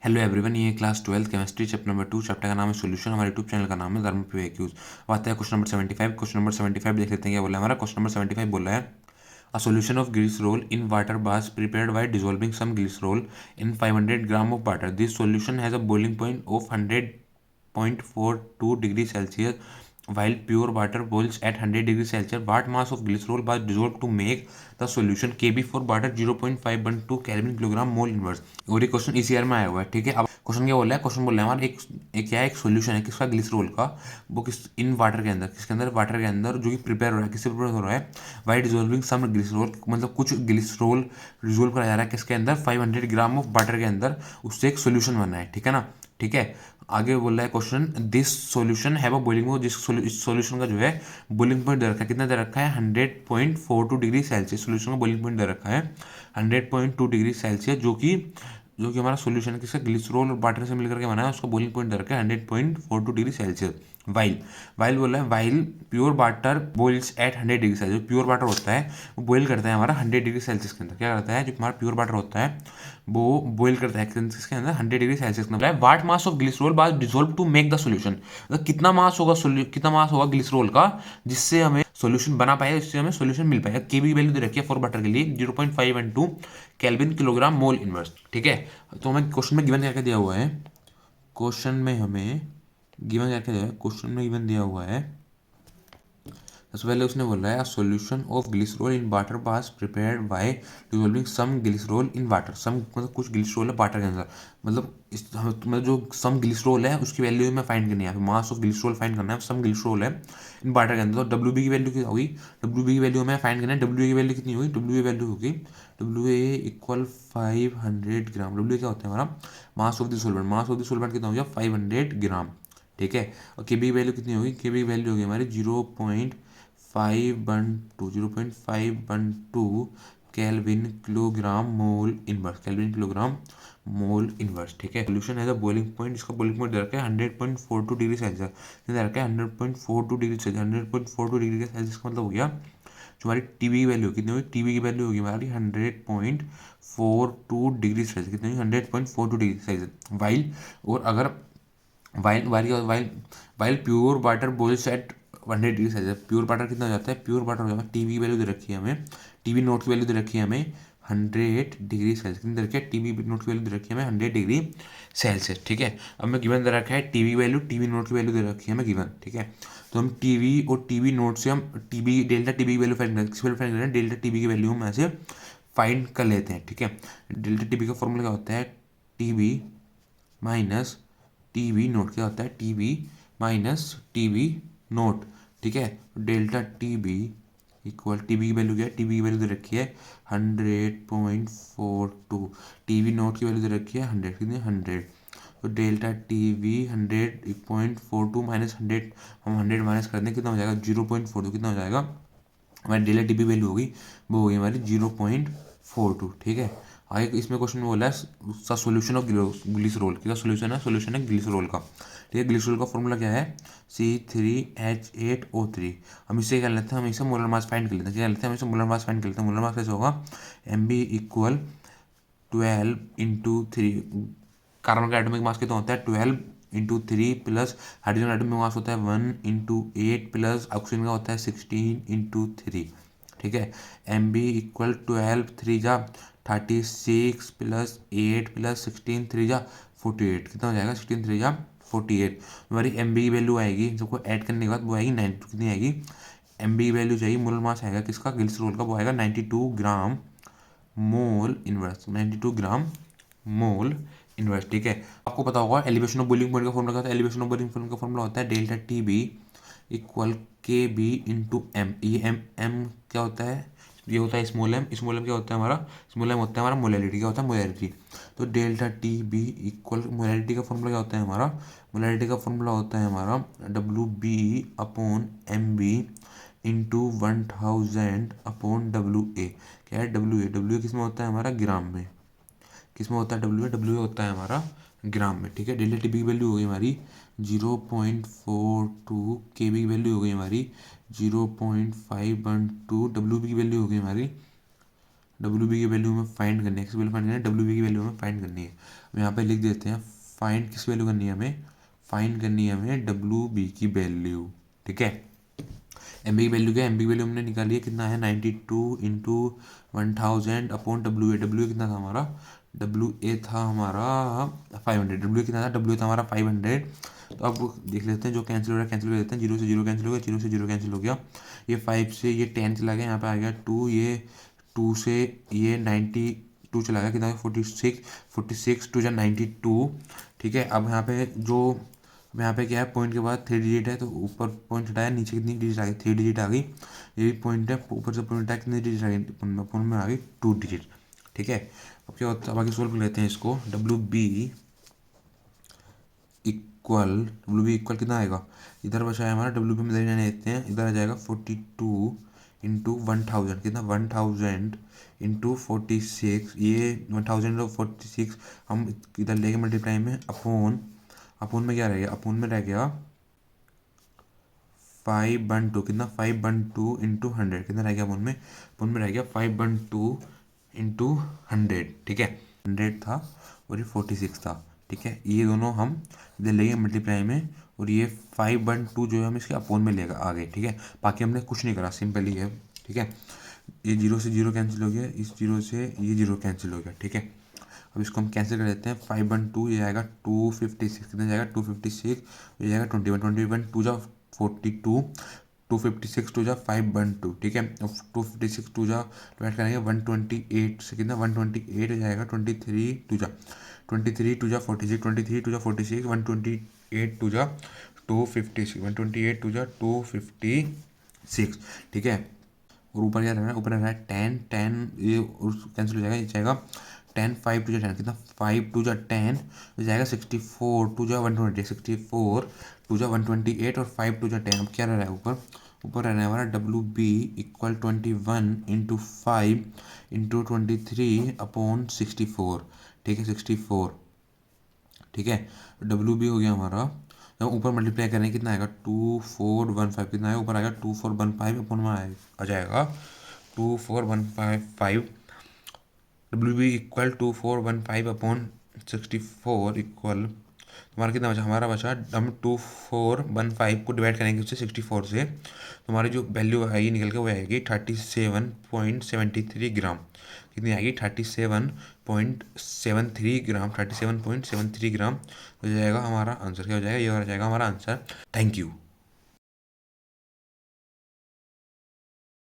Hello everyone, ये class 12 chemistry chapter number 2। Chapter का नाम है सॉल्यूशन। हमारे यूट्यूब चैनल का नाम है धर्म पे एक्यूज। आते हैं क्वेश्चन नंबर 75। क्वेश्चन नंबर 75 देख लेते हैं क्या बोला है हमारा। क्वेश्चन नंबर 75 बोला है a solution of glycerol in water was prepared by dissolving some glycerol in 500 gram of water. This solution has a boiling point of 100.42 degree Celsius while pure water boils at 100 degree Celsius. What mass of glycerol was dissolved to make the solution? Kb for water 0.512 kelvin kilogram mole inverse. और ये question इसी year में आया हुआ है। ठीक है, अब क्वेश्चन क्या बोल रहा है? क्वेश्चन बोल रहा है हमारा एक क्या है, एक सॉल्यूशन है किसका, ग्लिसरॉल का। वो किस इन वाटर के अंदर, किसके अंदर, वाटर के अंदर, जो कि प्रिपेयर हो रहा है, किससे प्रिपेयर हो रहा है, वाई डिजोल्विंग सम ग्लिसरॉल, मतलब कुछ ग्लिसरॉल डिजोल्व कराया जा रहा है किसके अंदर, 500 ग्राम ऑफ वाटर के अंदर, उससे एक सोल्यूशन बना है। ठीक है ना। ठीक है, आगे बोल रहा है question, this solution have a boiling point. इस सॉल्यूशन का जो है बॉइलिंग पॉइंट दे रखा है, कितना दे रखा है, 100.42 डिग्री सेल्सियस। सॉल्यूशन का बॉइलिंग पॉइंट दे रखा है 100.2 डिग्री सेल्सियस, जो कि हमारा सॉल्यूशन है किसका, ग्लिसरॉल और वाटर से मिलकर के बना है। उसका बॉइलिंग पॉइंट दे रखा है 100.42 डिग्री सेल्सियस। वाइल वाइल बोला है, while pure water boils at 100 degree Celsius. Pure water होता है वो बॉइल करता है हमारा 100 डिग्री सेल्सियस के अंदर। क्या करता है, जो हमारा प्योर वाटर होता है वो बॉइल करता है किसके अंदर, 100 डिग्री सेल्सियस के अंदर। What mass of glycerol was dissolve to make the solution. मतलब कितना मास होगा ग्लिसरॉल का जिससे हमें सॉल्यूशन बना पाए, जिससे हमें सॉल्यूशन मिल पाएगा। के बी वैल्यू दे रखी है फॉर वाटर के लिए 0.512 केल्विन किलोग्राम मोल इनवर्स। ठीक है, तो हमें क्वेश्चन में गिवन करके दिया हुआ है, क्वेश्चन में हमें गिवन करके दिया है, क्वेश्चन में गिवन दिया हुआ है। सबसे पहले उसने बोला है solution of glycerol in water was prepared by dissolving some glycerol in water. Some मतलब कुछ ग्लिसरॉल है वाटर के अंदर, मतलब जो सम ग्लिसरॉल है उसकी वैल्यू में फाइंड करनी है, मास ऑफ ग्लिसरॉल फाइंड करना है। सम ग्लिसरॉल है इन वाटर के अंदर, तो डब्ल्यू बी की वैल्यू क्या होगी, डब्ल्यू बी की वैल्यू हमें फाइंड करना है। डब्ल्यू की वैल्यू कितनी होगी, डब्ल्यू की वैल्यू होगी W A equal 500 gram. W क्या होता है हमारा, mass of the solvent. Mass of the solvent कितना हो गया, 500 ग्राम। ठीक है, और के बी की वैल्यू कितनी होगी, के बी की वैल्यू होगी हमारी 0.512 kelvin kilogram mole inverse, kelvin kilogram mole inverse. ठीक है, सोल्यूशन है बॉइलिंग पॉइंट, इसका बॉइलिंग पॉइंट दे रखा है 100.42 डिग्री सेल्सियस, दे रखा है 100.42 डिग्री सेल्सियस। 100.42 डिग्री सेल्सियस का मतलब हो गया जो हमारी टीवी की वैल्यू कितनी होगी, टीवी की वैल्यू होगी हमारी 100.42 डिग्री सेल्सियस। कितनी होगी, 100.42 डिग्री सेल्सियस। वाइल और अगर while while while while pure water boils at 100 degree Celsius. Pure water कितना हो जाता है, प्योर वाटर हो जाता है, टीवी की वैल्यू दे रखी है हमें, टीवी नोट की वैल्यू दे रखी है हमें 100 डिग्री सेल्सियस। कितनी दे रखी है, टीवी नोट की वैल्यू दे रखी है हमें 100 डिग्री सेल्सियस। ठीक है, अब मैं गिवन दे रखा है टीवी वैल्यू, टीवी नोट की वैल्यू दे रखी है हमें गिवन। ठीक है, तो हम टीवी और टीवी नोट से हम टीवी डेल्टा टीवी की वैल्यू फाइंड करें, किस वैल्यू फाइंड करें, डेल्टा टीवी की वैल्यू हम ऐसे फाइंड कर लेते हैं। ठीक है, डेल्टा टीवी का फॉर्मूला क्या होता है, टीवी माइनस टीवी नोट। क्या होता है, टीवी माइनस टीवी नोट। ठीक है, डेल्टा टीवी इक्वल, टीवी की वैल्यू क्या है, टीवी की वैल्यू दे रखी है 100.42, टीवी नोट की वैल्यू दे रखी है 100, कितनी 100। तो डेल्टा टीवी 100.42 माइनस 100, हम 100 माइनस कर दें कितना हो जाएगा, 0.42। कितना हो जाएगा, हमारी डेल्टा टीपी वैल्यू होगी वो होगी हमारी 0.42। ठीक है, आगे इसमें क्वेश्चन में बोला है उसका सोल्यूशन ऑफ ग्लिसरॉल। क्या सोल्यूशन है, सोल्यूशन है ग्लिसरॉल का। ठीक है, ग्लिसरॉल का फॉर्मूला क्या है, C3H8O3। हम इसे क्या लेते हैं, हम इसे मोलर मास फाइंड कर लेते हैं। क्या लेते हैं, हम इसे मोलर मास फाइंड कर लेते हैं। मोलर मास कैसे होगा, MB इक्वल 12 × 3। कार्बन का एटॉमिक मास कितना होता है, 12 × 3 प्लस हाइड्रोजन एटॉमिक मास होता है 1 × 8 प्लस ऑक्सीजन का होता है 16 × 3। ठीक है, एम बी इक्वल 12 3 जा 36 प्लस 8 प्लस 16 3 जा 48। कितना हो जाएगा, 16 3 जा 48। हमारी एम बी की वैल्यू आएगी, सबको ऐड करने के बाद वो आएगी 92। कितनी आएगी, एम बी की वैल्यू चाहिए, मोलर मास आएगा किसका, ग्लिसरॉल का, वो आएगा 92 ग्राम मोल इनवर्स, 92 ग्राम मोल इनवर्स। ठीक है, आपको पता होगा एलिवेशन ऑफ बॉइलिंग पॉइंट का फॉर्मूला क्या होता है, एलिवेशन ऑफ बॉइलिंग पॉइंट का फॉर्मूला होता है डेल्टा टी बी इक्वल के बी इंटू एम। ये एम क्या होता है, ये होता है स्मॉल एम। स्मॉल एम क्या होता है हमारा, स्मॉल एम होता है हमारा मोलैलिटी। क्या होता है, मोलैलिटी। तो delta T B equal, molality का फॉर्मूला क्या होता है हमारा, मोलैलिटी का फॉर्मूला होता है हमारा W B upon M B into 1000 upon W A. क्या है, डब्ल्यू ए किस में होता है हमारा, ग्राम में। किस में होता है, डब्ल्यू ए होता है हमारा ग्राम में। ठीक है, डेल्टा टी बी की वैल्यू हो गई हमारी 0.42, के बी की वैल्यू हो गई हमारी 0.512, डब्ल्यू बी की वैल्यू हो गई हमारी डब्ल्यू बी की वैल्यू में फाइंड करनी है, किस वैल्यू फाइंड करनी है, डब्ल्यू बी की वैल्यू में फाइंड करनी है। अब यहाँ पे लिख देते हैं फाइंड किस वैल्यू करनी है हमें, फाइंड करनी है हमें डब्ल्यू बी की वैल्यू। ठीक है, एम बी की वैल्यू क्या है, एम बी की वैल्यू हमने निकाली है, कितना है 92 इंटू 1000 अपॉन डब्ल्यू ए। डब्ल्यू कितना था हमारा, डब्ल्यू ए था हमारा 500। डब्ल्यू कितना था, डब्ल्यू था हमारा 500। तो अब देख लेते हैं जो कैंसिल हो रहा है, कैंसिल कर देते हैं, 0 से 0 कैंसिल हो गया, 0 से 0 कैंसिल हो गया, ये 5 से ये 10 चला गया, यहाँ पे आ गया 2, ये 2 से ये 92 चला गया, कितना 46, 46 टू जा 92। ठीक है, अब यहाँ पे जो, अब यहाँ पे क्या है, पॉइंट के बाद 3 डिजिट है, तो ऊपर पॉइंट हटाया, नीचे कितनी डिजिट आ गई, 3 डिजिट आ गई। ये भी पॉइंट है, ऊपर से पॉइंट हटाया, कितनी डिजिट आ गई, पॉइंट में आ गई 2 डिजिट। ठीक है, अब क्या होता है, बाकी सोल्व कर लेते हैं इसको। डब्ल्यू बी इक्वल कितना आएगा, इधर बचा है हमारा डब्ल्यू बी में लेने देते हैं, इधर आ जाएगा 42 इंटू 1000, कितना 1000 इंटू 46, ये 1000 और 46 हम इधर लेके मल्टीप्लाई में अपोन, अपोन में क्या रह गया, अपोन में रह गया 512, कितना 512 इंटू 100, कितना रह गया अपोन में, अपोन में रह गया 512 इंटू 100। ठीक है, 100 था और ये 46 था। ठीक है, ये दोनों हम इधर लेंगे मल्टीप्लाई में, और ये 512 जो है हम इसके अपोन में लेगा आगे। ठीक है, बाकी हमने कुछ नहीं करा, सिंपल ही है। ठीक है, ये 0 से 0 कैंसिल हो गया, इस 0 से ये 0 कैंसिल हो गया। ठीक है, अब इसको हम कैंसिल कर देते हैं, 512 ये आएगा 256, कितना जाएगा 256, ये जाएगा 21, 21 टू जा 42, 256 टू जा 512। ठीक है, अब 256 टू जा डिवाइड करेंगे 128 से, कितना 128 हो जाएगा, 23 टू जा 46, 23 टू जा 46, 128 टू जा 256, 128 टू जा 256। ठीक है, और ऊपर क्या रहना है, ऊपर रहना है 10, 10 ये कैंसिल हो जाएगा, ये जाएगा 10, 5 टू जा 10, कितना 5 टू जा 10 हो जाएगा 64 टू जा 128, 64 टू जा 128 और 5 टू जा 10। अब क्या रह रहा है ऊपर, ऊपर रहना है हमारा W B equal 21 into 5 into 23 upon 64। ठीक है, 64। ठीक है, डब्ल्यू बी हो गया हमारा, जब ऊपर मल्टीप्लाई करेंगे कितना आएगा 2415, कितना आएगा ऊपर आएगा 2415 अपन में आ जाएगा 2415। W B equal 2415 upon 64 equal, तुम्हारा कितना बचा, हमारा बचा, हम 2415 को डिवाइड करेंगे उससे 64 से, तो हमारी जो वैल्यू आएगी निकल के वो आएगी 37.73 ग्राम। कितनी आएगी 37.73 ग्राम, 37.73 ग्राम हो जाएगा हमारा आंसर। क्या हो जाएगा, ये हो जाएगा हमारा आंसर। Thank you.